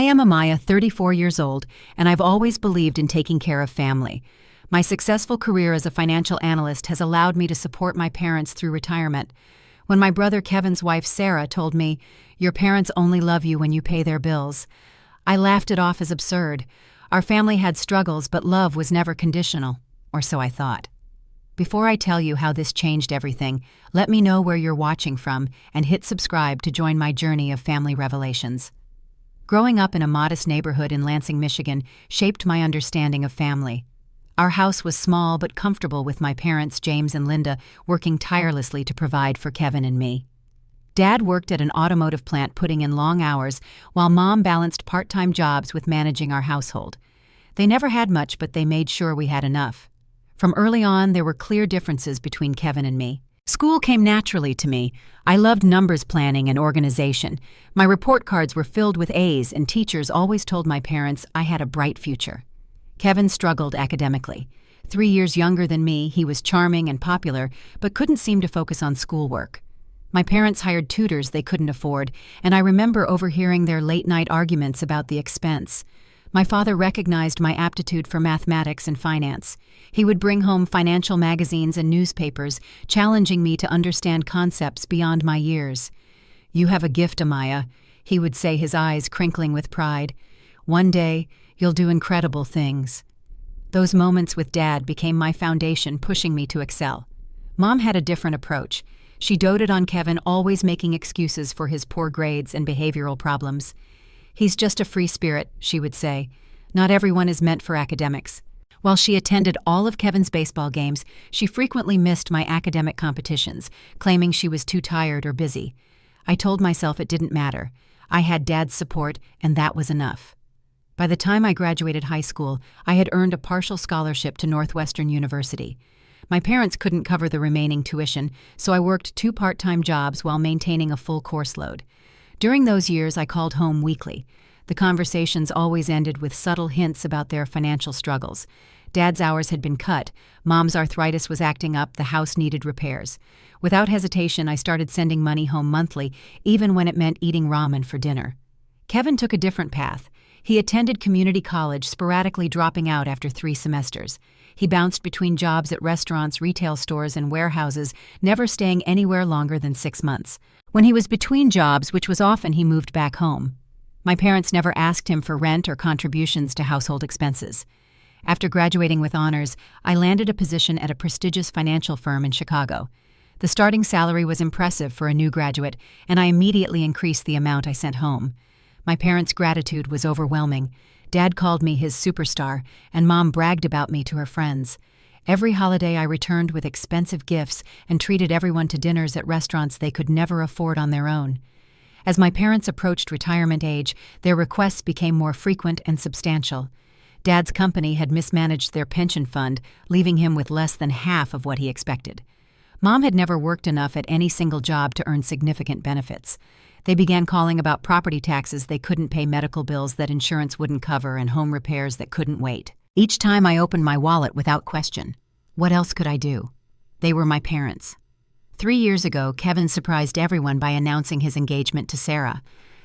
am Amaya, 34 years old, and I've always believed in taking care of family. My successful career as a financial analyst has allowed me to support my parents through retirement. When my brother Kevin's wife Sarah told me, "Your parents only love you when you pay their bills," I laughed it off as absurd. Our family had struggles, but love was never conditional, or so I thought. Before I tell you how this changed everything, let me know where you're watching from and hit subscribe to join my journey of family revelations. Growing up in a modest neighborhood in Lansing, Michigan, shaped my understanding of family. Our house was small but comfortable, with my parents, James and Linda, working tirelessly to provide for Kevin and me. Dad worked at an automotive plant, putting in long hours, while Mom balanced part-time jobs with managing our household. They never had much, but they made sure we had enough. From early on, there were clear differences between Kevin and me. School came naturally to me. I loved numbers planning and organization. My report cards were filled with A's, and teachers always told my parents I had a bright future. Kevin struggled academically. 3 years younger than me, he was charming and popular, but couldn't seem to focus on schoolwork. My parents hired tutors they couldn't afford, and I remember overhearing their late-night arguments about the expense. My father recognized my aptitude for mathematics and finance. He would bring home financial magazines and newspapers, challenging me to understand concepts beyond my years. "You have a gift, Amaya," he would say, his eyes crinkling with pride. "One day, you'll do incredible things." Those moments with Dad became my foundation, pushing me to excel. Mom had a different approach. She doted on Kevin, always making excuses for his poor grades and behavioral problems. "He's just a free spirit," she would say. "Not everyone is meant for academics." While she attended all of Kevin's baseball games, she frequently missed my academic competitions, claiming she was too tired or busy. I told myself it didn't matter. I had Dad's support, and that was enough. By the time I graduated high school, I had earned a partial scholarship to Northwestern University. My parents couldn't cover the remaining tuition, so I worked 2 part-time jobs while maintaining a full course load. During those years, I called home weekly. The conversations always ended with subtle hints about their financial struggles. Dad's hours had been cut, Mom's arthritis was acting up, the house needed repairs. Without hesitation, I started sending money home monthly, even when it meant eating ramen for dinner. Kevin took a different path. He attended community college, sporadically dropping out after 3 semesters. He bounced between jobs at restaurants, retail stores, and warehouses, never staying anywhere longer than 6 months. When he was between jobs, which was often, he moved back home. My parents never asked him for rent or contributions to household expenses. After graduating with honors, I landed a position at a prestigious financial firm in Chicago. The starting salary was impressive for a new graduate, and I immediately increased the amount I sent home. My parents' gratitude was overwhelming. Dad called me his superstar, and Mom bragged about me to her friends. Every holiday I returned with expensive gifts and treated everyone to dinners at restaurants they could never afford on their own. As my parents approached retirement age, their requests became more frequent and substantial. Dad's company had mismanaged their pension fund, leaving him with less than half of what he expected. Mom had never worked enough at any single job to earn significant benefits. They began calling about property taxes they couldn't pay, medical bills that insurance wouldn't cover, and home repairs that couldn't wait. Each time I opened my wallet without question. What else could I do? They were my parents. 3 years ago, Kevin surprised everyone by announcing his engagement to Sarah.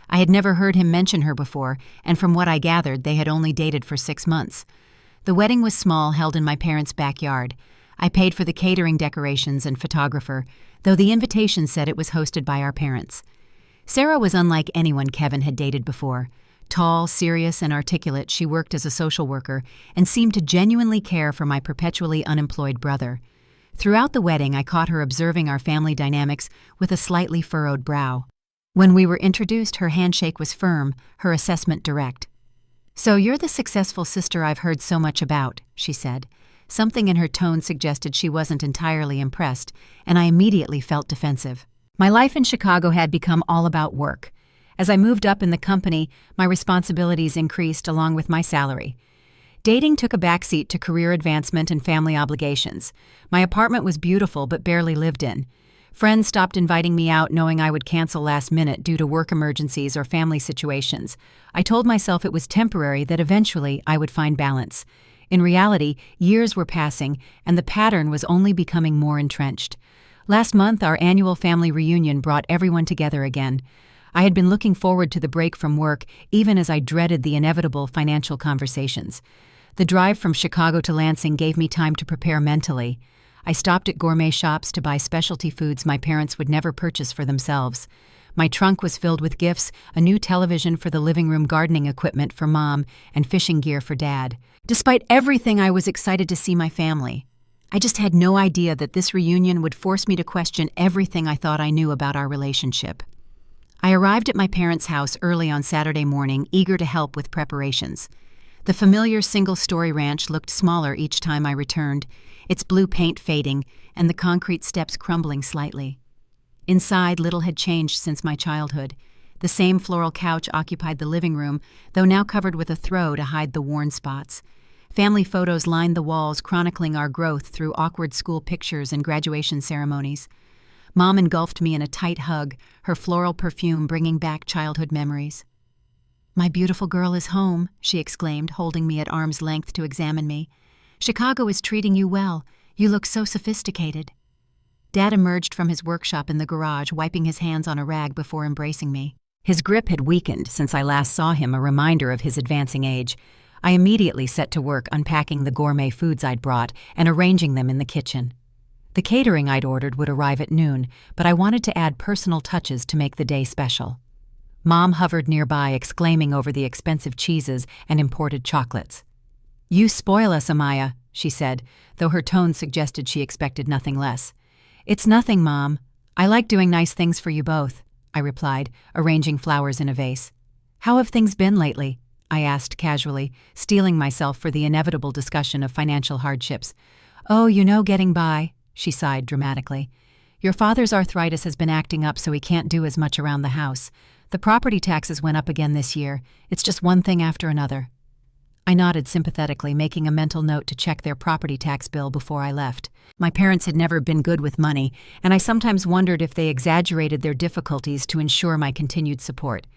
I had never heard him mention her before, and from what I gathered, they had only dated for 6 months. The wedding was small, held in my parents' backyard. I paid for the catering, decorations, and photographer, though the invitation said it was hosted by our parents. Sarah was unlike anyone Kevin had dated before. Tall, serious, and articulate, she worked as a social worker and seemed to genuinely care for my perpetually unemployed brother. Throughout the wedding, I caught her observing our family dynamics with a slightly furrowed brow. When we were introduced, her handshake was firm, her assessment direct. "So you're the successful sister I've heard so much about," she said. Something in her tone suggested she wasn't entirely impressed, and I immediately felt defensive. My life in Chicago had become all about work. As I moved up in the company, my responsibilities increased along with my salary. Dating took a backseat to career advancement and family obligations. My apartment was beautiful but barely lived in. Friends stopped inviting me out, knowing I would cancel last minute due to work emergencies or family situations. I told myself it was temporary, that eventually I would find balance. In reality, years were passing, and the pattern was only becoming more entrenched. Last month, our annual family reunion brought everyone together again. I had been looking forward to the break from work, even as I dreaded the inevitable financial conversations. The drive from Chicago to Lansing gave me time to prepare mentally. I stopped at gourmet shops to buy specialty foods my parents would never purchase for themselves. My trunk was filled with gifts, a new television for the living room, gardening equipment for Mom, and fishing gear for Dad. Despite everything, I was excited to see my family. I just had no idea that this reunion would force me to question everything I thought I knew about our relationship. I arrived at my parents' house early on Saturday morning, eager to help with preparations. The familiar single-story ranch looked smaller each time I returned, its blue paint fading and the concrete steps crumbling slightly. Inside, little had changed since my childhood. The same floral couch occupied the living room, though now covered with a throw to hide the worn spots. Family photos lined the walls, chronicling our growth through awkward school pictures and graduation ceremonies. Mom engulfed me in a tight hug, her floral perfume bringing back childhood memories. "My beautiful girl is home," she exclaimed, holding me at arm's length to examine me. "Chicago is treating you well. You look so sophisticated." Dad emerged from his workshop in the garage, wiping his hands on a rag before embracing me. His grip had weakened since I last saw him, a reminder of his advancing age. I immediately set to work unpacking the gourmet foods I'd brought and arranging them in the kitchen. The catering I'd ordered would arrive at noon, but I wanted to add personal touches to make the day special. Mom hovered nearby, exclaiming over the expensive cheeses and imported chocolates. "You spoil us, Amaya," she said, though her tone suggested she expected nothing less. "It's nothing, Mom. I like doing nice things for you both," I replied, arranging flowers in a vase. "How have things been lately?" I asked casually, steeling myself for the inevitable discussion of financial hardships. "Oh, getting by," she sighed dramatically. "Your father's arthritis has been acting up, so he can't do as much around the house. The property taxes went up again this year. It's just one thing after another." I nodded sympathetically, making a mental note to check their property tax bill before I left. My parents had never been good with money, and I sometimes wondered if they exaggerated their difficulties to ensure my continued support.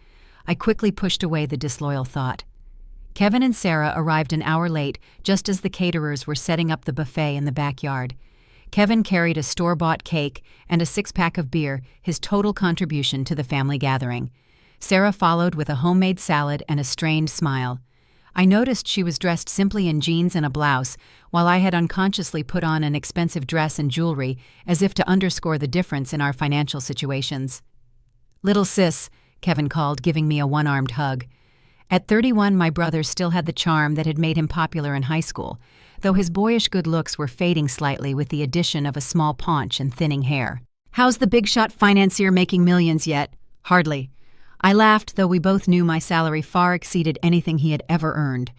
I quickly pushed away the disloyal thought. Kevin and Sarah arrived an hour late, just as the caterers were setting up the buffet in the backyard. Kevin carried a store-bought cake and a six-pack of beer, his total contribution to the family gathering. Sarah followed with a homemade salad and a strained smile. I noticed she was dressed simply in jeans and a blouse, while I had unconsciously put on an expensive dress and jewelry, as if to underscore the difference in our financial situations. "Little sis," Kevin called, giving me a one-armed hug. At 31, my brother still had the charm that had made him popular in high school, though his boyish good looks were fading slightly with the addition of a small paunch and thinning hair. "How's the big-shot financier making millions yet?" "Hardly." I laughed, though we both knew my salary far exceeded anything he had ever earned.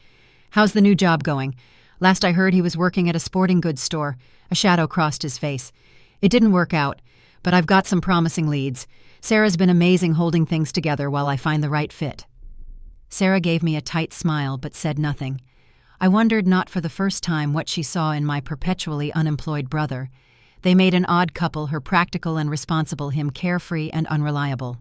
"How's the new job going? Last I heard he was working at a sporting goods store." A shadow crossed his face. "It didn't work out, but I've got some promising leads. Sarah's been amazing holding things together while I find the right fit." Sarah gave me a tight smile but said nothing. I wondered, not for the first time, what she saw in my perpetually unemployed brother. They made an odd couple, her practical and responsible, him carefree and unreliable.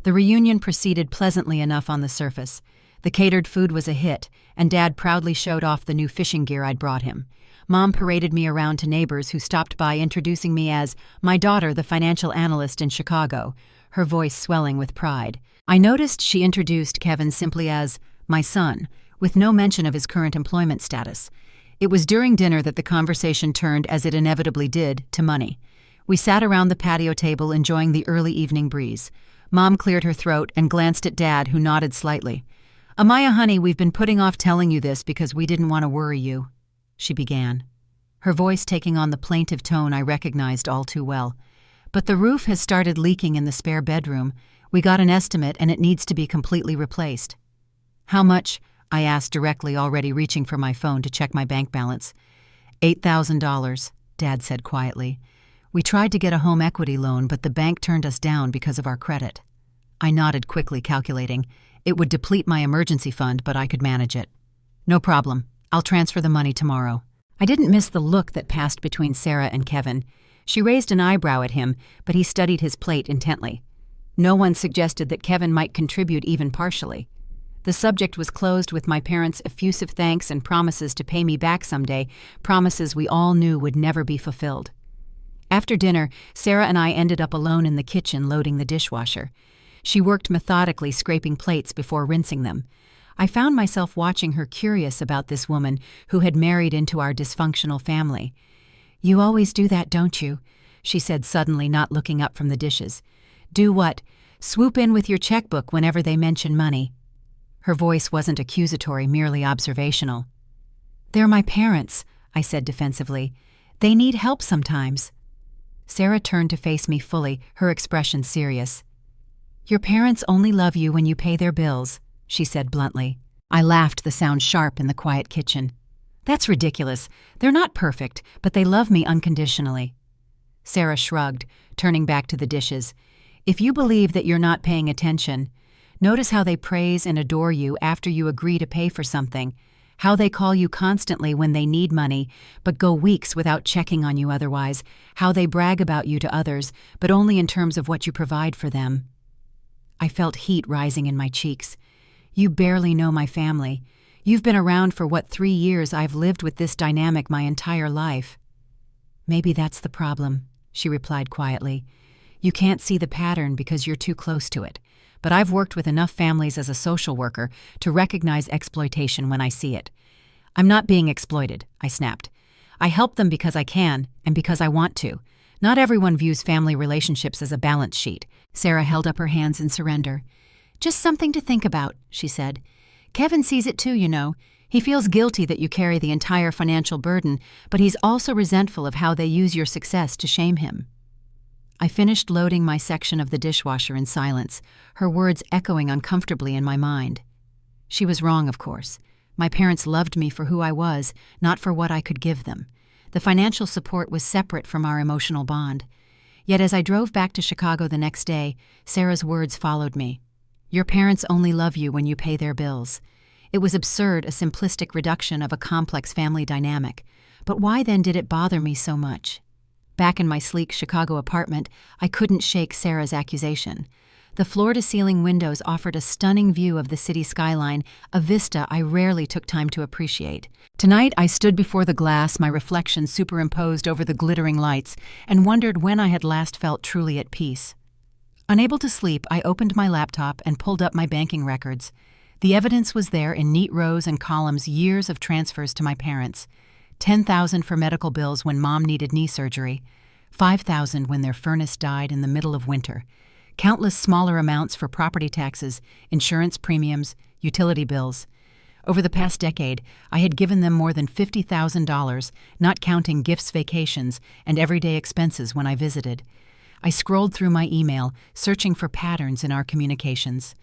The reunion proceeded pleasantly enough on the surface. The catered food was a hit, and Dad proudly showed off the new fishing gear I'd brought him. Mom paraded me around to neighbors who stopped by, introducing me as my daughter, the financial analyst in Chicago, her voice swelling with pride. I noticed she introduced Kevin simply as my son, with no mention of his current employment status. It was during dinner that the conversation turned, as it inevitably did, to money. We sat around the patio table enjoying the early evening breeze. Mom cleared her throat and glanced at Dad, who nodded slightly. "Amaya, honey, we've been putting off telling you this because we didn't want to worry you," she began, her voice taking on the plaintive tone I recognized all too well. "But the roof has started leaking in the spare bedroom. We got an estimate and it needs to be completely replaced." "How much?" I asked directly, already reaching for my phone to check my bank balance. $8,000, Dad said quietly. "We tried to get a home equity loan, but the bank turned us down because of our credit." I nodded quickly, calculating. It would deplete my emergency fund, but I could manage it. "No problem. I'll transfer the money tomorrow." I didn't miss the look that passed between Sarah and Kevin. She raised an eyebrow at him, but he studied his plate intently. No one suggested that Kevin might contribute even partially. The subject was closed with my parents' effusive thanks and promises to pay me back someday, promises we all knew would never be fulfilled. After dinner, Sarah and I ended up alone in the kitchen loading the dishwasher. She worked methodically, scraping plates before rinsing them. I found myself watching her, curious about this woman who had married into our dysfunctional family. "You always do that, don't you?" she said suddenly, not looking up from the dishes. "Do what? Swoop in with your checkbook whenever they mention money." Her voice wasn't accusatory, merely observational. "They're my parents," I said defensively. "They need help sometimes." Sarah turned to face me fully, her expression serious. "Your parents only love you when you pay their bills," she said bluntly. I laughed, the sound sharp in the quiet kitchen. "That's ridiculous. They're not perfect, but they love me unconditionally." Sarah shrugged, turning back to the dishes. "If you believe that you're not paying attention, notice how they praise and adore you after you agree to pay for something, how they call you constantly when they need money, but go weeks without checking on you otherwise, how they brag about you to others, but only in terms of what you provide for them." I felt heat rising in my cheeks. "You barely know my family. You've been around for 3 years. I've lived with this dynamic my entire life." "Maybe that's the problem," she replied quietly. "You can't see the pattern because you're too close to it. But I've worked with enough families as a social worker to recognize exploitation when I see it." "I'm not being exploited," I snapped. "I help them because I can and because I want to. Not everyone views family relationships as a balance sheet." Sarah held up her hands in surrender. "Just something to think about," she said. "Kevin sees it too, you know. He feels guilty that you carry the entire financial burden, but he's also resentful of how they use your success to shame him." I finished loading my section of the dishwasher in silence, her words echoing uncomfortably in my mind. She was wrong, of course. My parents loved me for who I was, not for what I could give them. The financial support was separate from our emotional bond. Yet as I drove back to Chicago the next day, Sarah's words followed me. "Your parents only love you when you pay their bills." It was absurd, a simplistic reduction of a complex family dynamic. But why then did it bother me so much? Back in my sleek Chicago apartment, I couldn't shake Sarah's accusation. The floor-to-ceiling windows offered a stunning view of the city skyline, a vista I rarely took time to appreciate. Tonight, I stood before the glass, my reflection superimposed over the glittering lights, and wondered when I had last felt truly at peace. Unable to sleep, I opened my laptop and pulled up my banking records. The evidence was there in neat rows and columns, years of transfers to my parents. $10,000 for medical bills when Mom needed knee surgery, $5,000 when their furnace died in the middle of winter, countless smaller amounts for property taxes, insurance premiums, utility bills. Over the past decade, I had given them more than $50,000, not counting gifts, vacations, and everyday expenses when I visited. I scrolled through my email, searching for patterns in our communications.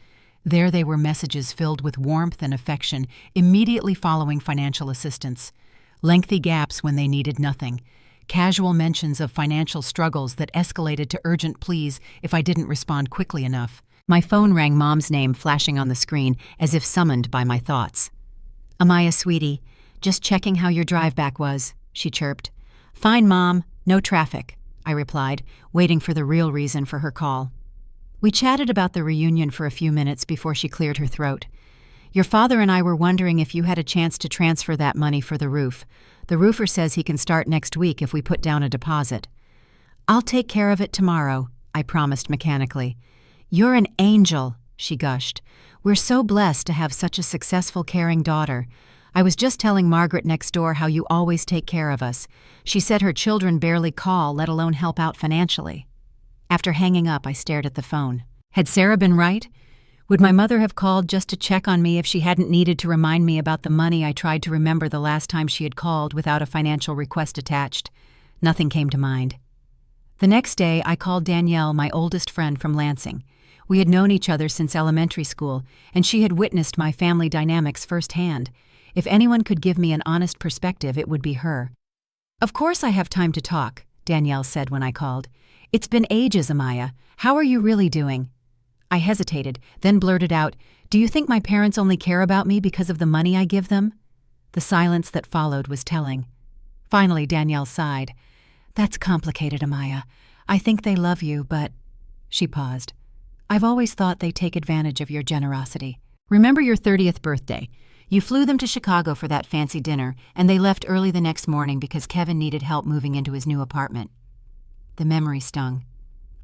There they were, messages filled with warmth and affection, immediately following financial assistance. Lengthy gaps when they needed nothing. Casual mentions of financial struggles that escalated to urgent pleas if I didn't respond quickly enough. My phone rang, Mom's name flashing on the screen as if summoned by my thoughts. "Amaya, sweetie, just checking how your drive back was," she chirped. "Fine, Mom. No traffic," I replied, waiting for the real reason for her call. We chatted about the reunion for a few minutes before she cleared her throat. "Your father and I were wondering if you had a chance to transfer that money for the roof. The roofer says he can start next week if we put down a deposit." "I'll take care of it tomorrow," I promised mechanically. "You're an angel," she gushed. "We're so blessed to have such a successful, caring daughter. I was just telling Margaret next door how you always take care of us. She said her children barely call, let alone help out financially." After hanging up, I stared at the phone. Had Sarah been right? Would my mother have called just to check on me if she hadn't needed to remind me about the money I tried to remember the last time she had called without a financial request attached? Nothing came to mind. The next day, I called Danielle, my oldest friend from Lansing. We had known each other since elementary school, and she had witnessed my family dynamics firsthand. If anyone could give me an honest perspective, it would be her. "Of course I have time to talk," Danielle said when I called. "It's been ages, Amaya. How are you really doing?" I hesitated, then blurted out, "Do you think my parents only care about me because of the money I give them?" The silence that followed was telling. Finally, Danielle sighed. "That's complicated, Amaya. I think they love you, but—" She paused. "I've always thought they take advantage of your generosity. Remember your 30th birthday. You flew them to Chicago for that fancy dinner, and they left early the next morning because Kevin needed help moving into his new apartment." The memory stung.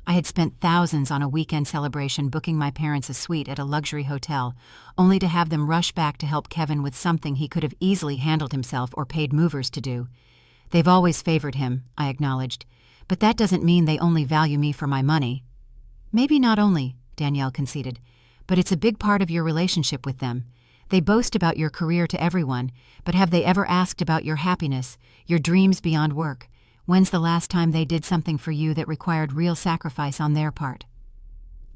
I had spent thousands on a weekend celebration booking my parents a suite at a luxury hotel, only to have them rush back to help Kevin with something he could have easily handled himself or paid movers to do. They've always favored him, I acknowledged, but that doesn't mean they only value me for my money. Maybe not only, Danielle conceded, but it's a big part of your relationship with them. They boast about your career to everyone, but have they ever asked about your happiness, your dreams beyond work? When's the last time they did something for you that required real sacrifice on their part?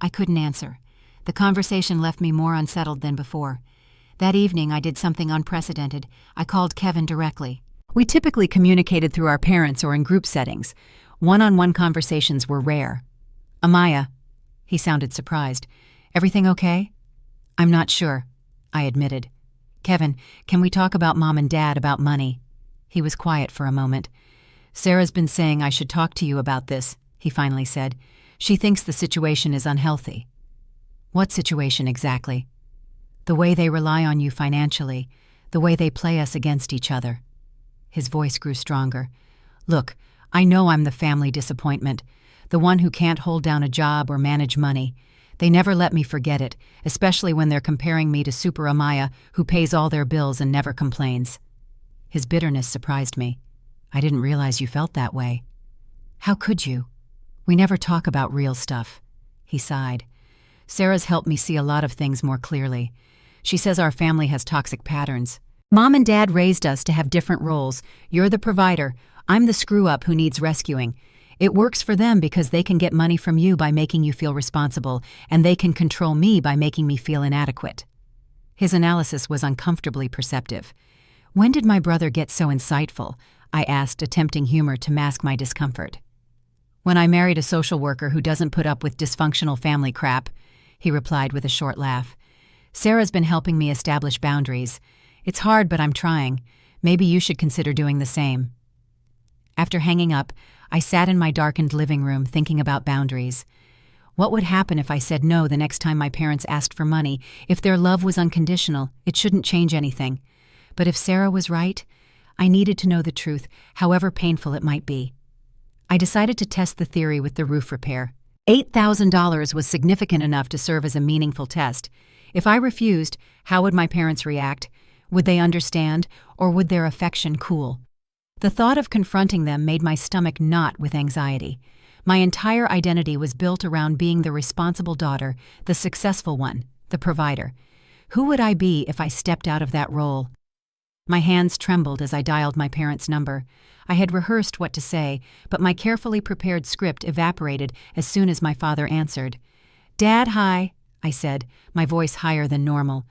I couldn't answer. The conversation left me more unsettled than before. That evening I did something unprecedented. I called Kevin directly. We typically communicated through our parents or in group settings. One-on-one conversations were rare. "Amaya," he sounded surprised. "Everything okay?" "I'm not sure," I admitted. "Kevin, can we talk about Mom and Dad, about money?" He was quiet for a moment. "Sarah's been saying I should talk to you about this," he finally said. "She thinks the situation is unhealthy." "What situation exactly?" "The way they rely on you financially, the way they play us against each other." His voice grew stronger. "Look, I know I'm the family disappointment, the one who can't hold down a job or manage money. They never let me forget it, especially when they're comparing me to Super Amaya, who pays all their bills and never complains." His bitterness surprised me. "I didn't realize you felt that way." "How could you? We never talk about real stuff." He sighed. "Sarah's helped me see a lot of things more clearly. She says our family has toxic patterns. Mom and Dad raised us to have different roles. You're the provider. I'm the screw-up who needs rescuing. It works for them because they can get money from you by making you feel responsible, and they can control me by making me feel inadequate." His analysis was uncomfortably perceptive. "When did my brother get so insightful?" I asked, attempting humor to mask my discomfort. "When I married a social worker who doesn't put up with dysfunctional family crap," he replied with a short laugh. "Sarah's been helping me establish boundaries. It's hard, but I'm trying. Maybe you should consider doing the same." After hanging up, I sat in my darkened living room thinking about boundaries. What would happen if I said no the next time my parents asked for money? If their love was unconditional, it shouldn't change anything. But if Sarah was right, I needed to know the truth, however painful it might be. I decided to test the theory with the roof repair. $8,000 was significant enough to serve as a meaningful test. If I refused, how would my parents react? Would they understand, or would their affection cool? The thought of confronting them made my stomach knot with anxiety. My entire identity was built around being the responsible daughter, the successful one, the provider. Who would I be if I stepped out of that role? My hands trembled as I dialed my parents' number. I had rehearsed what to say, but my carefully prepared script evaporated as soon as my father answered. "Dad, hi," I said, my voice higher than normal.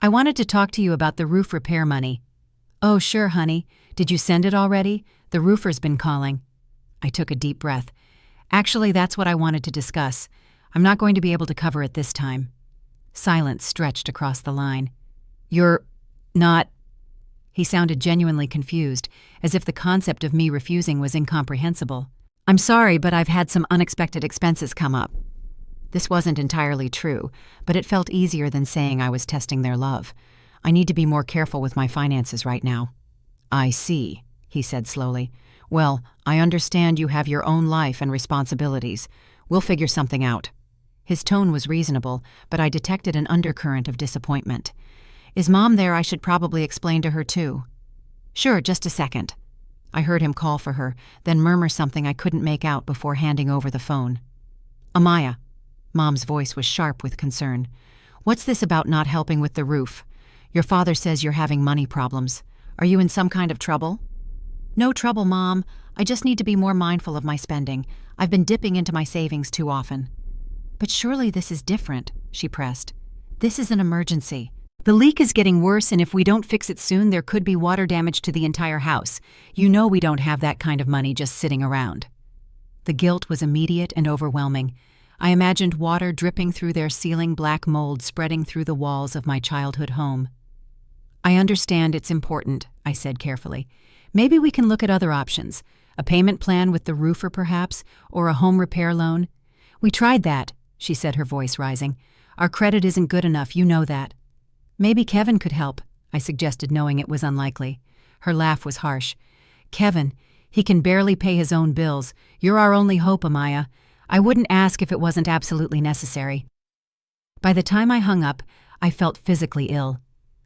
"I wanted to talk to you about the roof repair money." "Oh, sure, honey. Did you send it already? The roofer's been calling." I took a deep breath. "Actually, that's what I wanted to discuss. I'm not going to be able to cover it this time." Silence stretched across the line. "You're not—" He sounded genuinely confused, as if the concept of me refusing was incomprehensible. "I'm sorry, but I've had some unexpected expenses come up." This wasn't entirely true, but it felt easier than saying I was testing their love. "I need to be more careful with my finances right now." "I see," he said slowly. "Well, I understand you have your own life and responsibilities. We'll figure something out." His tone was reasonable, but I detected an undercurrent of disappointment. "Is Mom there? I should probably explain to her too." "Sure, just a second." I heard him call for her, then murmur something I couldn't make out before handing over the phone. "Amaya." Mom's voice was sharp with concern. "What's this about not helping with the roof? Your father says you're having money problems. Are you in some kind of trouble?" "No trouble, Mom. I just need to be more mindful of my spending. I've been dipping into my savings too often." "But surely this is different," she pressed. "This is an emergency. The leak is getting worse, and if we don't fix it soon, there could be water damage to the entire house. You know we don't have that kind of money just sitting around." The guilt was immediate and overwhelming. I imagined water dripping through their ceiling, black mold spreading through the walls of my childhood home. "I understand it's important," I said carefully. "Maybe we can look at other options. A payment plan with the roofer, perhaps, or a home repair loan." "We tried that," she said, her voice rising. "Our credit isn't good enough, you know that." "Maybe Kevin could help," I suggested, knowing it was unlikely. Her laugh was harsh. "Kevin, he can barely pay his own bills. You're our only hope, Amaya. I wouldn't ask if it wasn't absolutely necessary. By the time I hung up, I felt physically ill.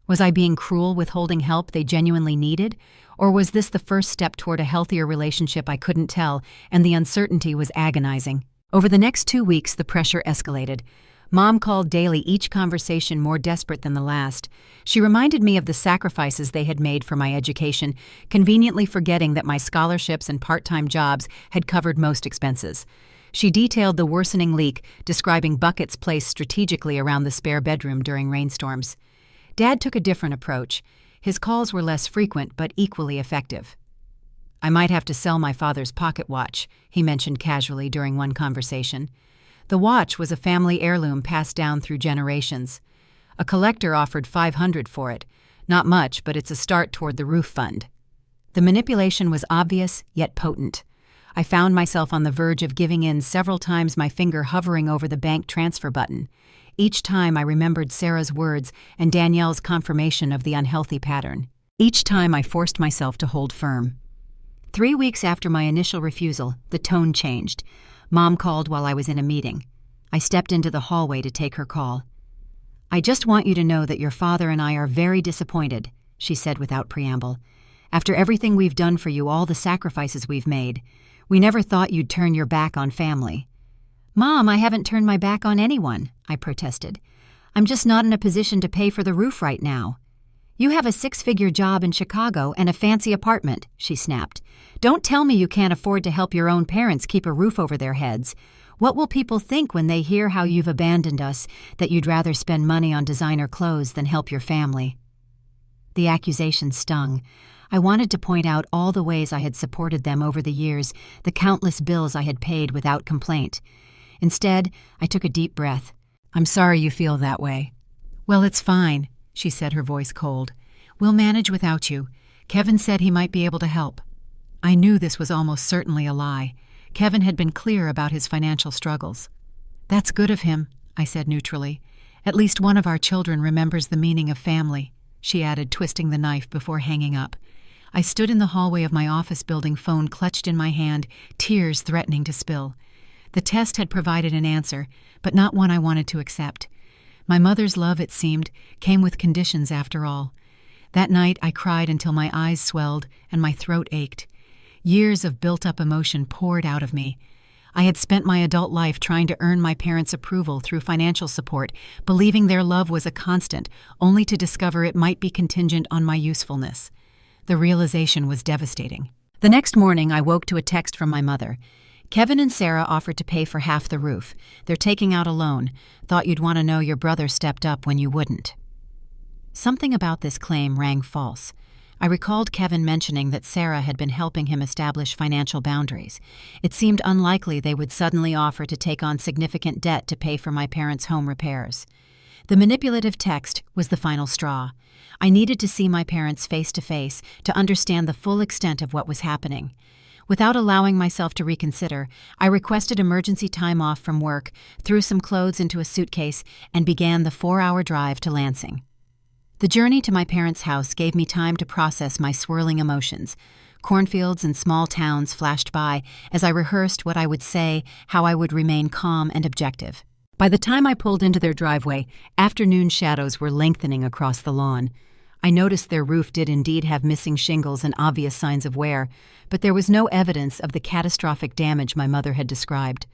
Was I being cruel withholding help they genuinely needed? Or was this the first step toward a healthier relationship I couldn't tell, and the uncertainty was agonizing? Over the next 2 weeks, the pressure escalated. Mom called daily, each conversation more desperate than the last. She reminded me of the sacrifices they had made for my education, conveniently forgetting that my scholarships and part-time jobs had covered most expenses. She detailed the worsening leak, describing buckets placed strategically around the spare bedroom during rainstorms. Dad took a different approach. His calls were less frequent but equally effective. "I might have to sell my father's pocket watch," he mentioned casually during one conversation. The watch was a family heirloom passed down through generations. A collector offered $500 for it. Not much, but it's a start toward the roof fund. The manipulation was obvious, yet potent. I found myself on the verge of giving in several times, my finger hovering over the bank transfer button. Each time I remembered Sarah's words and Danielle's confirmation of the unhealthy pattern. Each time I forced myself to hold firm. 3 weeks after my initial refusal, the tone changed. Mom called while I was in a meeting. I stepped into the hallway to take her call. "I just want you to know that your father and I are very disappointed," she said without preamble. "After everything we've done for you, all the sacrifices we've made, we never thought you'd turn your back on family." "Mom, I haven't turned my back on anyone," I protested. "I'm just not in a position to pay for the roof right now." "You have a 6-figure job in Chicago and a fancy apartment," she snapped. "Don't tell me you can't afford to help your own parents keep a roof over their heads. What will people think when they hear how you've abandoned us, that you'd rather spend money on designer clothes than help your family?" The accusation stung. I wanted to point out all the ways I had supported them over the years, the countless bills I had paid without complaint. Instead, I took a deep breath. "I'm sorry you feel that way." "Well, it's fine," she said, her voice cold. "We'll manage without you. Kevin said he might be able to help." I knew this was almost certainly a lie. Kevin had been clear about his financial struggles. "That's good of him," I said neutrally. "At least one of our children remembers the meaning of family," she added, twisting the knife before hanging up. I stood in the hallway of my office building, phone clutched in my hand, tears threatening to spill. The test had provided an answer, but not one I wanted to accept. My mother's love, it seemed, came with conditions after all. That night I cried until my eyes swelled and my throat ached. Years of built-up emotion poured out of me. I had spent my adult life trying to earn my parents' approval through financial support, believing their love was a constant, only to discover it might be contingent on my usefulness. The realization was devastating. The next morning I woke to a text from my mother. "Kevin and Sarah offered to pay for half the roof. They're taking out a loan. Thought you'd want to know your brother stepped up when you wouldn't." Something about this claim rang false. I recalled Kevin mentioning that Sarah had been helping him establish financial boundaries. It seemed unlikely they would suddenly offer to take on significant debt to pay for my parents' home repairs. The manipulative text was the final straw. I needed to see my parents face to face to understand the full extent of what was happening. Without allowing myself to reconsider, I requested emergency time off from work, threw some clothes into a suitcase, and began the 4-hour drive to Lansing. The journey to my parents' house gave me time to process my swirling emotions. Cornfields and small towns flashed by as I rehearsed what I would say, how I would remain calm and objective. By the time I pulled into their driveway, afternoon shadows were lengthening across the lawn. I noticed their roof did indeed have missing shingles and obvious signs of wear, but there was no evidence of the catastrophic damage my mother had described.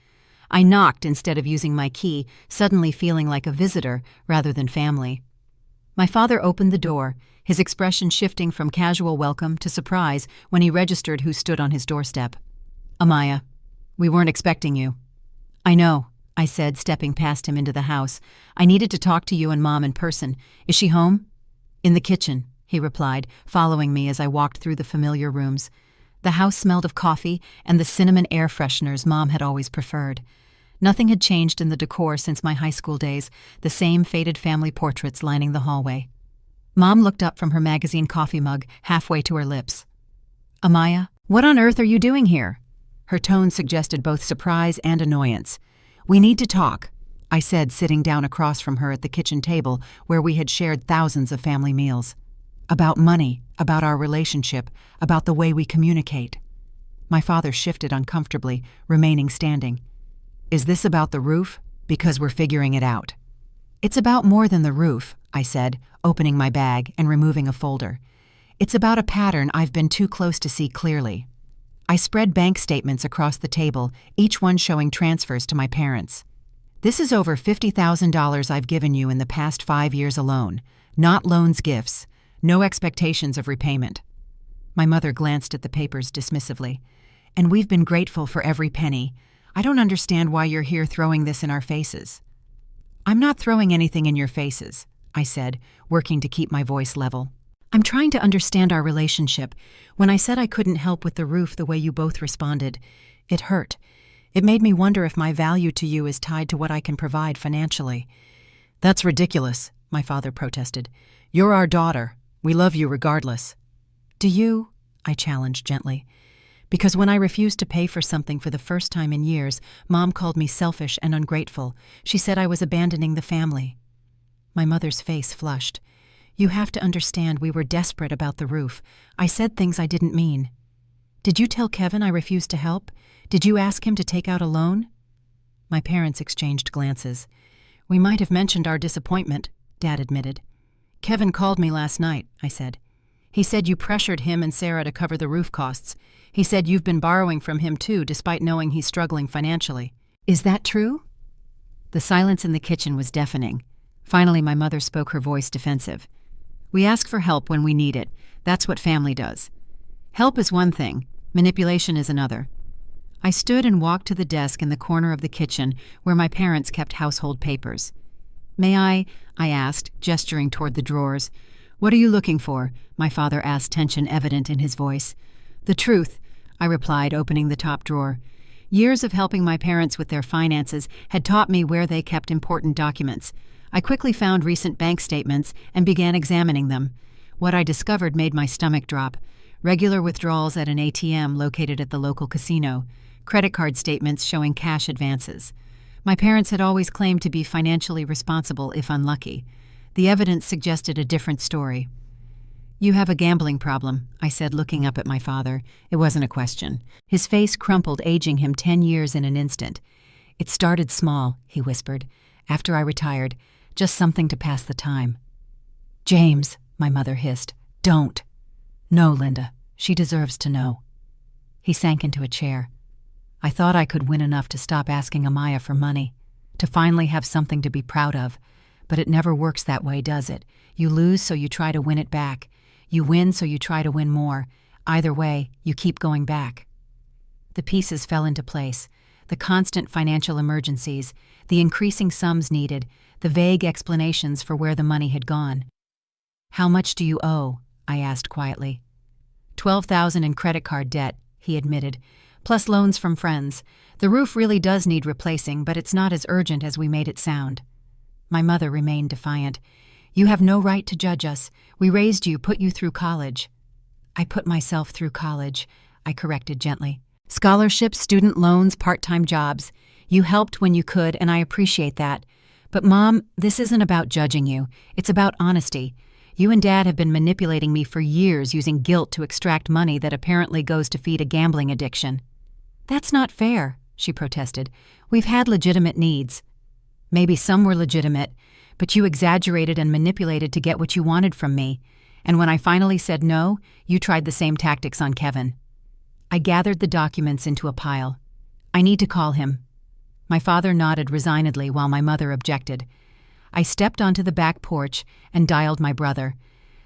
I knocked instead of using my key, suddenly feeling like a visitor rather than family. My father opened the door, his expression shifting from casual welcome to surprise when he registered who stood on his doorstep. "Amaya, we weren't expecting you." "I know," I said, stepping past him into the house. "I needed to talk to you and Mom in person. Is she home?" "In the kitchen," he replied, following me as I walked through the familiar rooms. The house smelled of coffee and the cinnamon air fresheners Mom had always preferred. Nothing had changed in the decor since my high school days, the same faded family portraits lining the hallway. Mom looked up from her magazine coffee mug, halfway to her lips. "Amaya, what on earth are you doing here?" Her tone suggested both surprise and annoyance. "We need to talk," I said, sitting down across from her at the kitchen table where we had shared thousands of family meals. "About money, about our relationship, about the way we communicate." My father shifted uncomfortably, remaining standing. Is this about the roof? Because we're figuring it out. It's about more than the roof, I said, opening my bag and removing a folder. It's about a pattern I've been too close to see clearly. I spread bank statements across the table, each one showing transfers to my parents. This is over $50,000 I've given you in the past 5 years alone. Not loans, gifts. No expectations of repayment. My mother glanced at the papers dismissively. And we've been grateful for every penny. I don't understand why you're here throwing this in our faces. I'm not throwing anything in your faces, I said, working to keep my voice level. I'm trying to understand our relationship. When I said I couldn't help with the roof the way you both responded, it hurt. It made me wonder if my value to you is tied to what I can provide financially. That's ridiculous, my father protested. You're our daughter. We love you regardless. Do you? I challenged gently. Because when I refused to pay for something for the first time in years, Mom called me selfish and ungrateful. She said I was abandoning the family. My mother's face flushed. You have to understand we were desperate about the roof. I said things I didn't mean. Did you tell Kevin I refused to help? Did you ask him to take out a loan? My parents exchanged glances. We might have mentioned our disappointment, Dad admitted. Kevin called me last night, I said. He said you pressured him and Sarah to cover the roof costs. He said you've been borrowing from him too, despite knowing he's struggling financially. Is that true? The silence in the kitchen was deafening. Finally, my mother spoke, her voice defensive. We ask for help when we need it. That's what family does. Help is one thing, manipulation is another. I stood and walked to the desk in the corner of the kitchen where my parents kept household papers. May I asked, gesturing toward the drawers. What are you looking for? My father asked, tension evident in his voice. The truth, I replied, opening the top drawer. Years of helping my parents with their finances had taught me where they kept important documents. I quickly found recent bank statements and began examining them. What I discovered made my stomach drop. Regular withdrawals at an ATM located at the local casino. Credit card statements showing cash advances. My parents had always claimed to be financially responsible if unlucky. The evidence suggested a different story. You have a gambling problem, I said, looking up at my father. It wasn't a question. His face crumpled, aging him 10 years in an instant. It started small, he whispered, after I retired. Just something to pass the time. James, my mother hissed. Don't. No, Linda. She deserves to know. He sank into a chair. I thought I could win enough to stop asking Amaya for money, to finally have something to be proud of. But it never works that way, does it? You lose, so you try to win it back. You win, so you try to win more. Either way, you keep going back. The pieces fell into place. The constant financial emergencies, the increasing sums needed, the vague explanations for where the money had gone. How much do you owe? I asked quietly. $12,000 in credit card debt, he admitted, plus loans from friends. The roof really does need replacing, but it's not as urgent as we made it sound. My mother remained defiant. You have no right to judge us. We raised you, put you through college. I put myself through college, I corrected gently. Scholarships, student loans, part-time jobs. You helped when you could, and I appreciate that. But Mom, this isn't about judging you. It's about honesty. You and Dad have been manipulating me for years, using guilt to extract money that apparently goes to feed a gambling addiction. That's not fair, she protested. We've had legitimate needs. Maybe some were legitimate, but you exaggerated and manipulated to get what you wanted from me. And when I finally said no, you tried the same tactics on Kevin. I gathered the documents into a pile. I need to call him. My father nodded resignedly while my mother objected. I stepped onto the back porch and dialed my brother.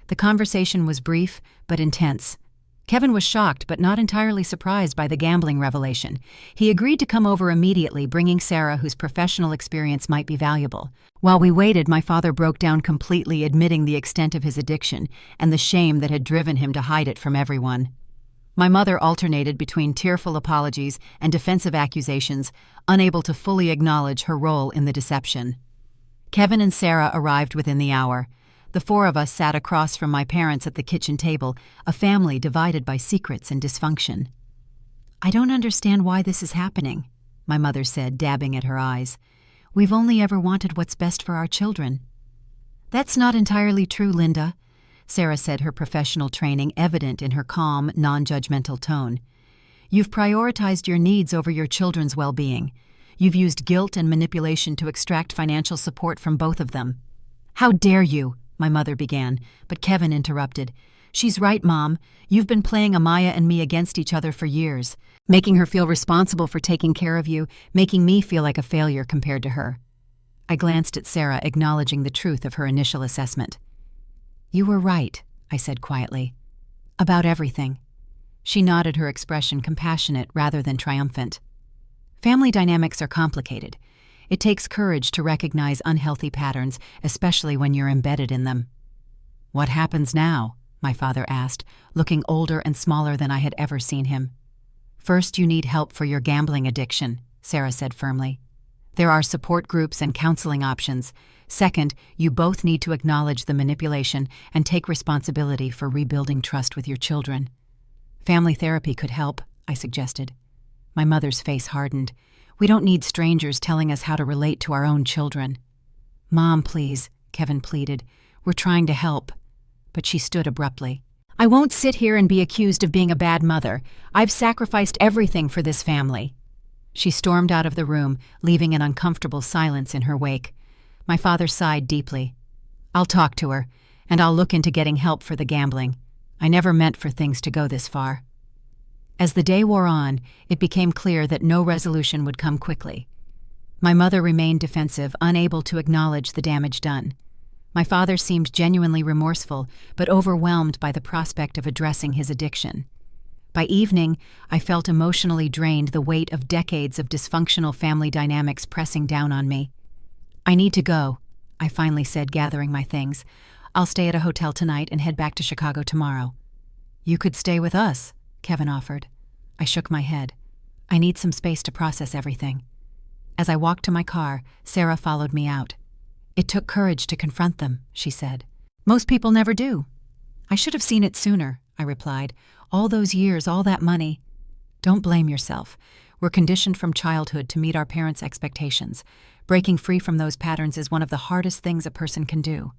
The conversation was brief but intense. Kevin was shocked but not entirely surprised by the gambling revelation. He agreed to come over immediately, bringing Sarah, whose professional experience might be valuable. While we waited, my father broke down completely, admitting the extent of his addiction and the shame that had driven him to hide it from everyone. My mother alternated between tearful apologies and defensive accusations, unable to fully acknowledge her role in the deception. Kevin and Sarah arrived within the hour. The four of us sat across from my parents at the kitchen table, a family divided by secrets and dysfunction. I don't understand why this is happening, my mother said, dabbing at her eyes. We've only ever wanted what's best for our children. That's not entirely true, Linda, Sarah said, her professional training evident in her calm, non-judgmental tone. You've prioritized your needs over your children's well-being. You've used guilt and manipulation to extract financial support from both of them." "How dare you?" my mother began, but Kevin interrupted. "She's right, Mom. You've been playing Amaya and me against each other for years, making her feel responsible for taking care of you, making me feel like a failure compared to her." I glanced at Sarah, acknowledging the truth of her initial assessment. "You were right," I said quietly. "About everything." She nodded, her expression compassionate rather than triumphant. Family dynamics are complicated. It takes courage to recognize unhealthy patterns, especially when you're embedded in them. "What happens now?" my father asked, looking older and smaller than I had ever seen him. "First, you need help for your gambling addiction," Sarah said firmly. "There are support groups and counseling options. Second, you both need to acknowledge the manipulation and take responsibility for rebuilding trust with your children." "Family therapy could help," I suggested. My mother's face hardened. "We don't need strangers telling us how to relate to our own children." "Mom, please," Kevin pleaded. "We're trying to help." But she stood abruptly. "I won't sit here and be accused of being a bad mother. I've sacrificed everything for this family." She stormed out of the room, leaving an uncomfortable silence in her wake. My father sighed deeply. "I'll talk to her, and I'll look into getting help for the gambling. I never meant for things to go this far." As the day wore on, it became clear that no resolution would come quickly. My mother remained defensive, unable to acknowledge the damage done. My father seemed genuinely remorseful, but overwhelmed by the prospect of addressing his addiction. By evening, I felt emotionally drained, the weight of decades of dysfunctional family dynamics pressing down on me. "I need to go," I finally said, gathering my things. "I'll stay at a hotel tonight and head back to Chicago tomorrow." "You could stay with us," Kevin offered. I shook my head. "I need some space to process everything." As I walked to my car, Sarah followed me out. "It took courage to confront them," she said. "Most people never do." "I should have seen it sooner," I replied. "All those years, all that money." "Don't blame yourself. We're conditioned from childhood to meet our parents' expectations. Breaking free from those patterns is one of the hardest things a person can do."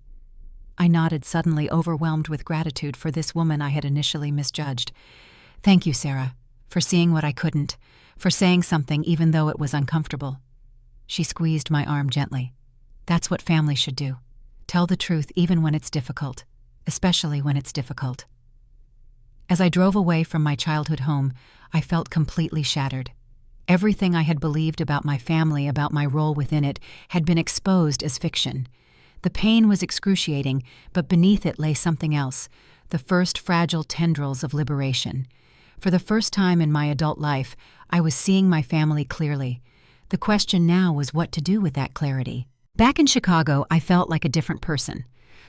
I nodded, suddenly overwhelmed with gratitude for this woman I had initially misjudged. "Thank you, Sarah, for seeing what I couldn't, for saying something even though it was uncomfortable." She squeezed my arm gently. "That's what family should do. Tell the truth even when it's difficult, especially when it's difficult." As I drove away from my childhood home, I felt completely shattered. Everything I had believed about my family, about my role within it, had been exposed as fiction. The pain was excruciating, but beneath it lay something else, the first fragile tendrils of liberation. For the first time in my adult life, I was seeing my family clearly. The question now was what to do with that clarity. Back in Chicago, I felt like a different person.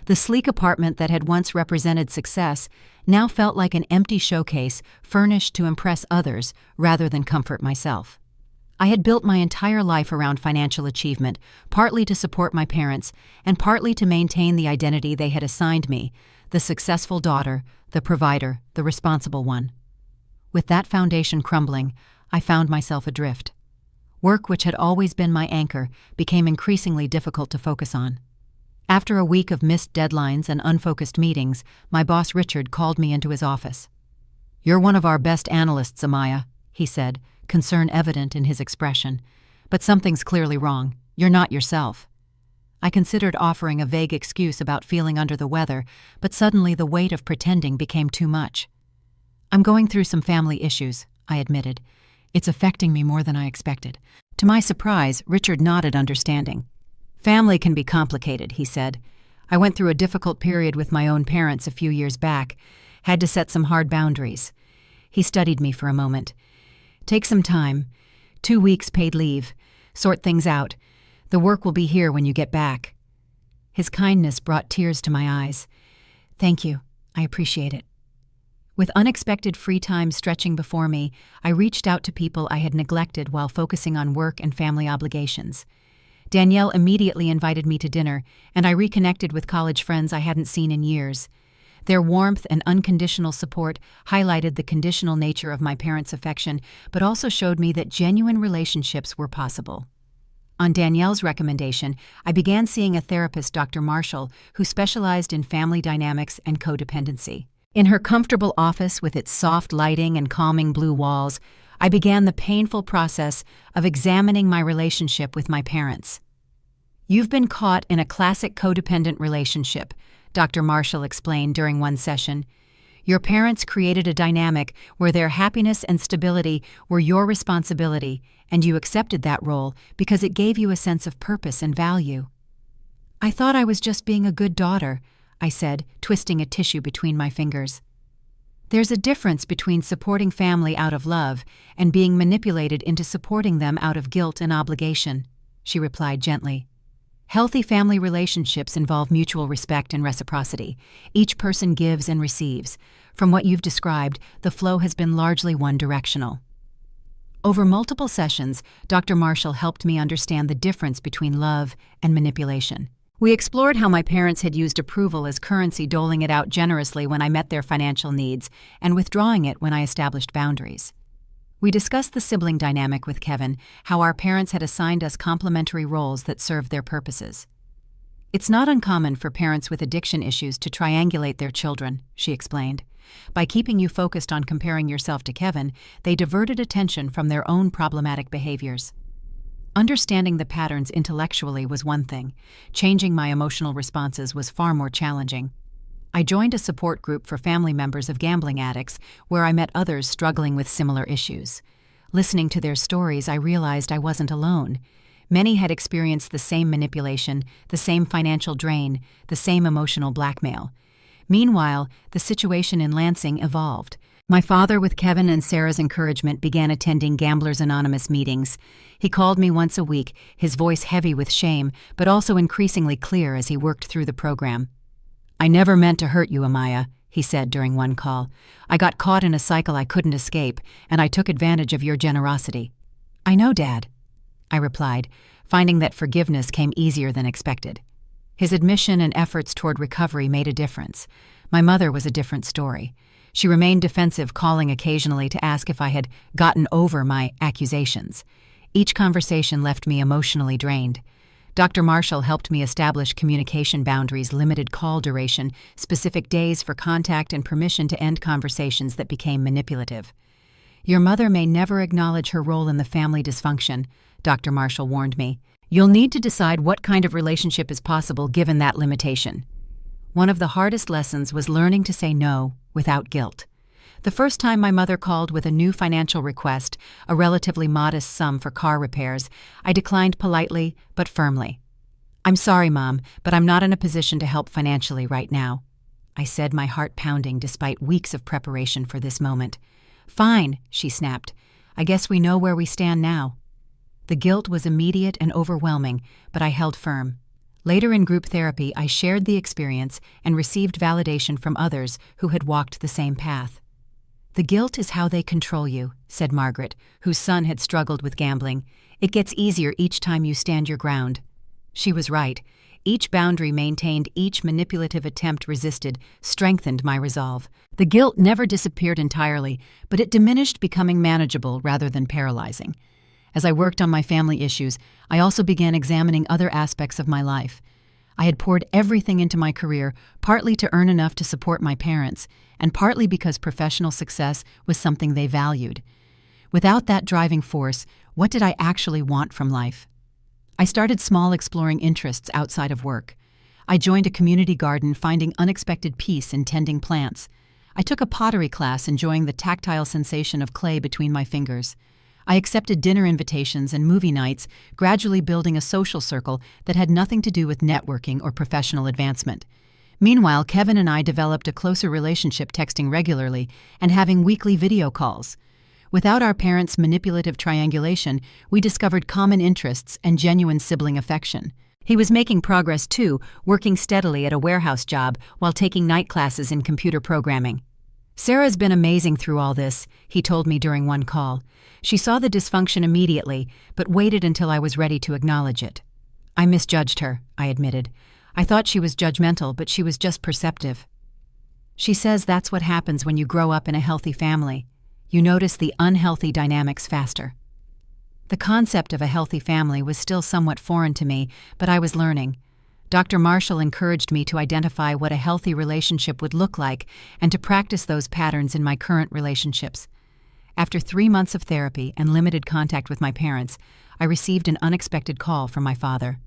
The sleek apartment that had once represented success now felt like an empty showcase furnished to impress others rather than comfort myself. I had built my entire life around financial achievement, partly to support my parents and partly to maintain the identity they had assigned me, the successful daughter, the provider, the responsible one. With that foundation crumbling, I found myself adrift. Work, which had always been my anchor, became increasingly difficult to focus on. After a week of missed deadlines and unfocused meetings, my boss Richard called me into his office. "You're one of our best analysts, Amaya," he said, concern evident in his expression. "But something's clearly wrong. You're not yourself." I considered offering a vague excuse about feeling under the weather, but suddenly the weight of pretending became too much. "I'm going through some family issues," I admitted. "It's affecting me more than I expected." To my surprise, Richard nodded understanding. "Family can be complicated," he said. "I went through a difficult period with my own parents a few years back, had to set some hard boundaries." He studied me for a moment. "Take some time, 2 weeks paid leave, sort things out. The work will be here when you get back." His kindness brought tears to my eyes. "Thank you, I appreciate it." With unexpected free time stretching before me, I reached out to people I had neglected while focusing on work and family obligations. Danielle immediately invited me to dinner, and I reconnected with college friends I hadn't seen in years. Their warmth and unconditional support highlighted the conditional nature of my parents' affection, but also showed me that genuine relationships were possible. On Danielle's recommendation, I began seeing a therapist, Dr. Marshall, who specialized in family dynamics and codependency. In her comfortable office with its soft lighting and calming blue walls, I began the painful process of examining my relationship with my parents. "You've been caught in a classic codependent relationship," Dr. Marshall explained during one session. "Your parents created a dynamic where their happiness and stability were your responsibility, and you accepted that role because it gave you a sense of purpose and value." "I thought I was just being a good daughter," I said, twisting a tissue between my fingers. "There's a difference between supporting family out of love and being manipulated into supporting them out of guilt and obligation," she replied gently. "Healthy family relationships involve mutual respect and reciprocity. Each person gives and receives. From what you've described, the flow has been largely one-directional." Over multiple sessions, Dr. Marshall helped me understand the difference between love and manipulation. We explored how my parents had used approval as currency, doling it out generously when I met their financial needs and withdrawing it when I established boundaries. We discussed the sibling dynamic with Kevin, how our parents had assigned us complementary roles that served their purposes. "It's not uncommon for parents with addiction issues to triangulate their children," she explained. "By keeping you focused on comparing yourself to Kevin, they diverted attention from their own problematic behaviors." Understanding the patterns intellectually was one thing. Changing my emotional responses was far more challenging. I joined a support group for family members of gambling addicts, where I met others struggling with similar issues. Listening to their stories, I realized I wasn't alone. Many had experienced the same manipulation, the same financial drain, the same emotional blackmail. Meanwhile, the situation in Lansing evolved. My father, with Kevin and Sarah's encouragement, began attending Gamblers Anonymous meetings. He called me once a week, his voice heavy with shame, but also increasingly clear as he worked through the program. "I never meant to hurt you, Amaya," he said during one call. "I got caught in a cycle I couldn't escape, and I took advantage of your generosity." "I know, Dad," I replied, finding that forgiveness came easier than expected. His admission and efforts toward recovery made a difference. My mother was a different story. She remained defensive, calling occasionally to ask if I had gotten over my accusations. Each conversation left me emotionally drained. Dr. Marshall helped me establish communication boundaries, limited call duration, specific days for contact, and permission to end conversations that became manipulative. "Your mother may never acknowledge her role in the family dysfunction," Dr. Marshall warned me. "You'll need to decide what kind of relationship is possible given that limitation." One of the hardest lessons was learning to say no without guilt. The first time my mother called with a new financial request, a relatively modest sum for car repairs, I declined politely but firmly. "I'm sorry, Mom, but I'm not in a position to help financially right now," I said, my heart pounding despite weeks of preparation for this moment. "Fine," she snapped. "I guess we know where we stand now." The guilt was immediate and overwhelming, but I held firm. Later in group therapy, I shared the experience and received validation from others who had walked the same path. "The guilt is how they control you," said Margaret, whose son had struggled with gambling. "It gets easier each time you stand your ground." She was right. Each boundary maintained, each manipulative attempt resisted, strengthened my resolve. The guilt never disappeared entirely, but it diminished, becoming manageable rather than paralyzing. As I worked on my family issues, I also began examining other aspects of my life. I had poured everything into my career, partly to earn enough to support my parents, and partly because professional success was something they valued. Without that driving force, what did I actually want from life? I started small, exploring interests outside of work. I joined a community garden, finding unexpected peace in tending plants. I took a pottery class, enjoying the tactile sensation of clay between my fingers. I accepted dinner invitations and movie nights, gradually building a social circle that had nothing to do with networking or professional advancement. Meanwhile, Kevin and I developed a closer relationship, texting regularly and having weekly video calls. Without our parents' manipulative triangulation, we discovered common interests and genuine sibling affection. He was making progress too, working steadily at a warehouse job while taking night classes in computer programming. "Sarah's been amazing through all this," he told me during one call. "She saw the dysfunction immediately, but waited until I was ready to acknowledge it." "I misjudged her," I admitted. "I thought she was judgmental, but she was just perceptive." She says that's what happens when you grow up in a healthy family. You notice the unhealthy dynamics faster. The concept of a healthy family was still somewhat foreign to me, but I was learning. Dr. Marshall encouraged me to identify what a healthy relationship would look like and to practice those patterns in my current relationships. After 3 months of therapy and limited contact with my parents, I received an unexpected call from my father.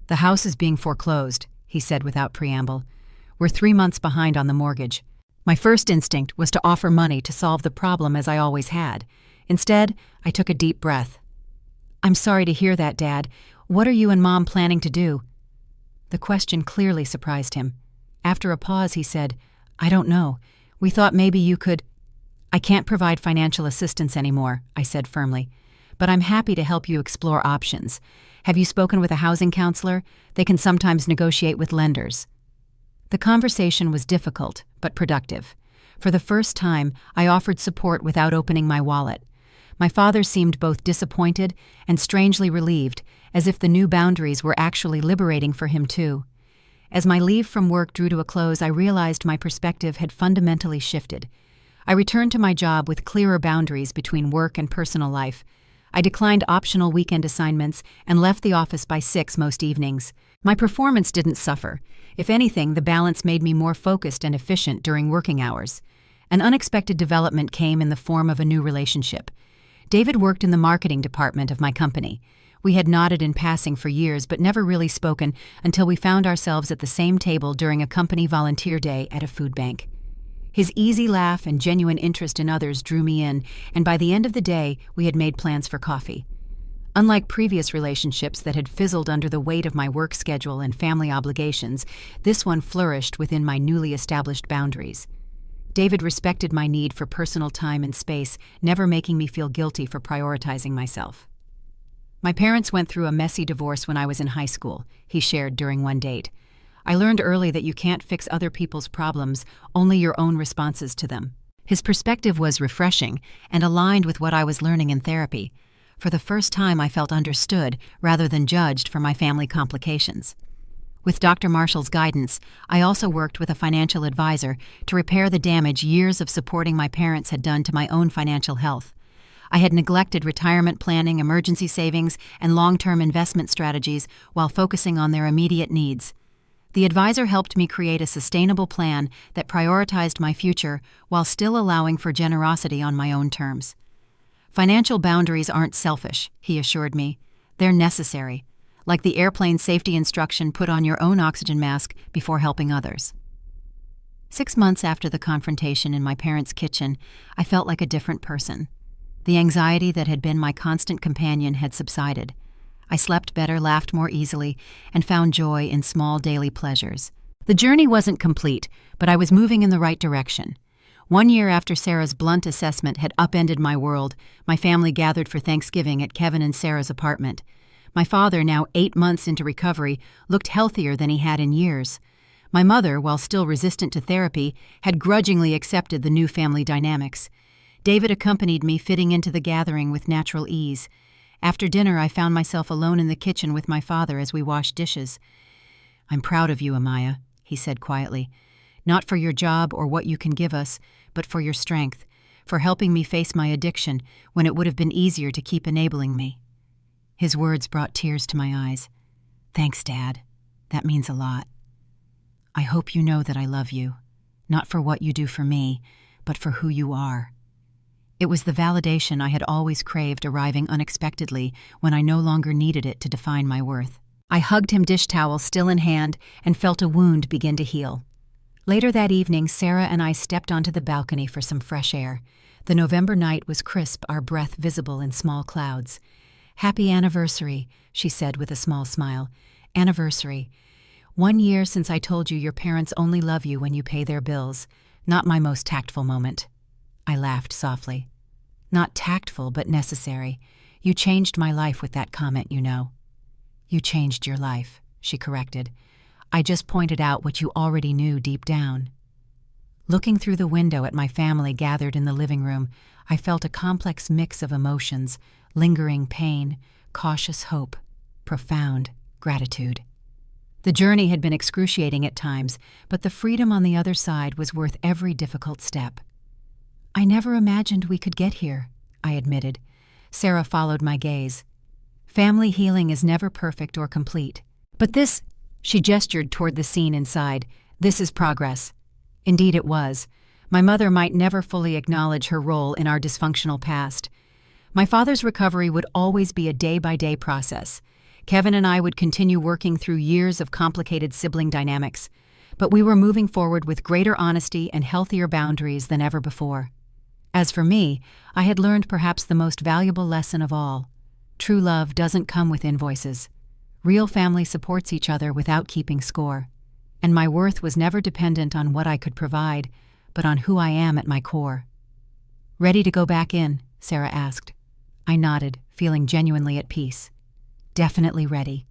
"The house is being foreclosed," he said without preamble. "We're 3 months behind on the mortgage." My first instinct was to offer money to solve the problem as I always had. Instead, I took a deep breath. "I'm sorry to hear that, Dad. What are you and Mom planning to do?" The question clearly surprised him. After a pause, he said, "I don't know. We thought maybe you could—" "I can't provide financial assistance anymore," I said firmly. "But I'm happy to help you explore options. Have you spoken with a housing counselor? They can sometimes negotiate with lenders." The conversation was difficult, but productive. For the first time, I offered support without opening my wallet. My father seemed both disappointed and strangely relieved, as if the new boundaries were actually liberating for him too. As my leave from work drew to a close, I realized my perspective had fundamentally shifted. I returned to my job with clearer boundaries between work and personal life. I declined optional weekend assignments and left the office by 6 most evenings. My performance didn't suffer. If anything, the balance made me more focused and efficient during working hours. An unexpected development came in the form of a new relationship. David worked in the marketing department of my company. We had nodded in passing for years but never really spoken until we found ourselves at the same table during a company volunteer day at a food bank. His easy laugh and genuine interest in others drew me in, and by the end of the day, we had made plans for coffee. Unlike previous relationships that had fizzled under the weight of my work schedule and family obligations, this one flourished within my newly established boundaries. David respected my need for personal time and space, never making me feel guilty for prioritizing myself. "My parents went through a messy divorce when I was in high school," he shared during one date. "I learned early that you can't fix other people's problems, only your own responses to them." His perspective was refreshing and aligned with what I was learning in therapy. For the first time, I felt understood rather than judged for my family complications. With Dr. Marshall's guidance, I also worked with a financial advisor to repair the damage years of supporting my parents had done to my own financial health. I had neglected retirement planning, emergency savings, and long-term investment strategies while focusing on their immediate needs. The advisor helped me create a sustainable plan that prioritized my future while still allowing for generosity on my own terms. "Financial boundaries aren't selfish," he assured me. "They're necessary. Like the airplane safety instruction, put on your own oxygen mask before helping others." 6 months after the confrontation in my parents' kitchen, I felt like a different person. The anxiety that had been my constant companion had subsided. I slept better, laughed more easily, and found joy in small daily pleasures. The journey wasn't complete, but I was moving in the right direction. 1 year after Sarah's blunt assessment had upended my world, my family gathered for Thanksgiving at Kevin and Sarah's apartment. My father, now 8 months into recovery, looked healthier than he had in years. My mother, while still resistant to therapy, had grudgingly accepted the new family dynamics. David accompanied me, fitting into the gathering with natural ease. After dinner, I found myself alone in the kitchen with my father as we washed dishes. "I'm proud of you, Amaya," he said quietly. "Not for your job or what you can give us, but for your strength, for helping me face my addiction when it would have been easier to keep enabling me." His words brought tears to my eyes. "Thanks, Dad. That means a lot. I hope you know that I love you, not for what you do for me, but for who you are." It was the validation I had always craved arriving unexpectedly when I no longer needed it to define my worth. I hugged him, dish towel still in hand, and felt a wound begin to heal. Later that evening, Sarah and I stepped onto the balcony for some fresh air. The November night was crisp, our breath visible in small clouds. "Happy anniversary," she said with a small smile. "Anniversary. 1 year since I told you your parents only love you when you pay their bills. Not my most tactful moment." I laughed softly. "Not tactful, but necessary. You changed my life with that comment, you know." "You changed your life," she corrected. "I just pointed out what you already knew deep down." Looking through the window at my family gathered in the living room, I felt a complex mix of emotions: lingering pain, cautious hope, profound gratitude. The journey had been excruciating at times, but the freedom on the other side was worth every difficult step. "I never imagined we could get here," I admitted. Sarah followed my gaze. "Family healing is never perfect or complete. But this," she gestured toward the scene inside, "this is progress." Indeed it was. My mother might never fully acknowledge her role in our dysfunctional past. My father's recovery would always be a day-by-day process. Kevin and I would continue working through years of complicated sibling dynamics, but we were moving forward with greater honesty and healthier boundaries than ever before. As for me, I had learned perhaps the most valuable lesson of all. True love doesn't come with invoices. Real family supports each other without keeping score. And my worth was never dependent on what I could provide, but on who I am at my core. "Ready to go back in?" Sarah asked. I nodded, feeling genuinely at peace. Definitely ready.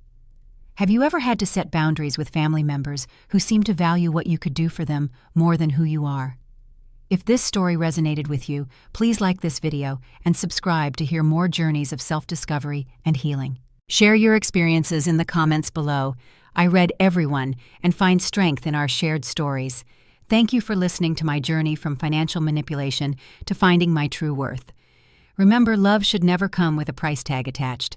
Have you ever had to set boundaries with family members who seem to value what you could do for them more than who you are? If this story resonated with you, please like this video and subscribe to hear more journeys of self-discovery and healing. Share your experiences in the comments below. I read everyone and find strength in our shared stories. Thank you for listening to my journey from financial manipulation to finding my true worth. Remember, love should never come with a price tag attached.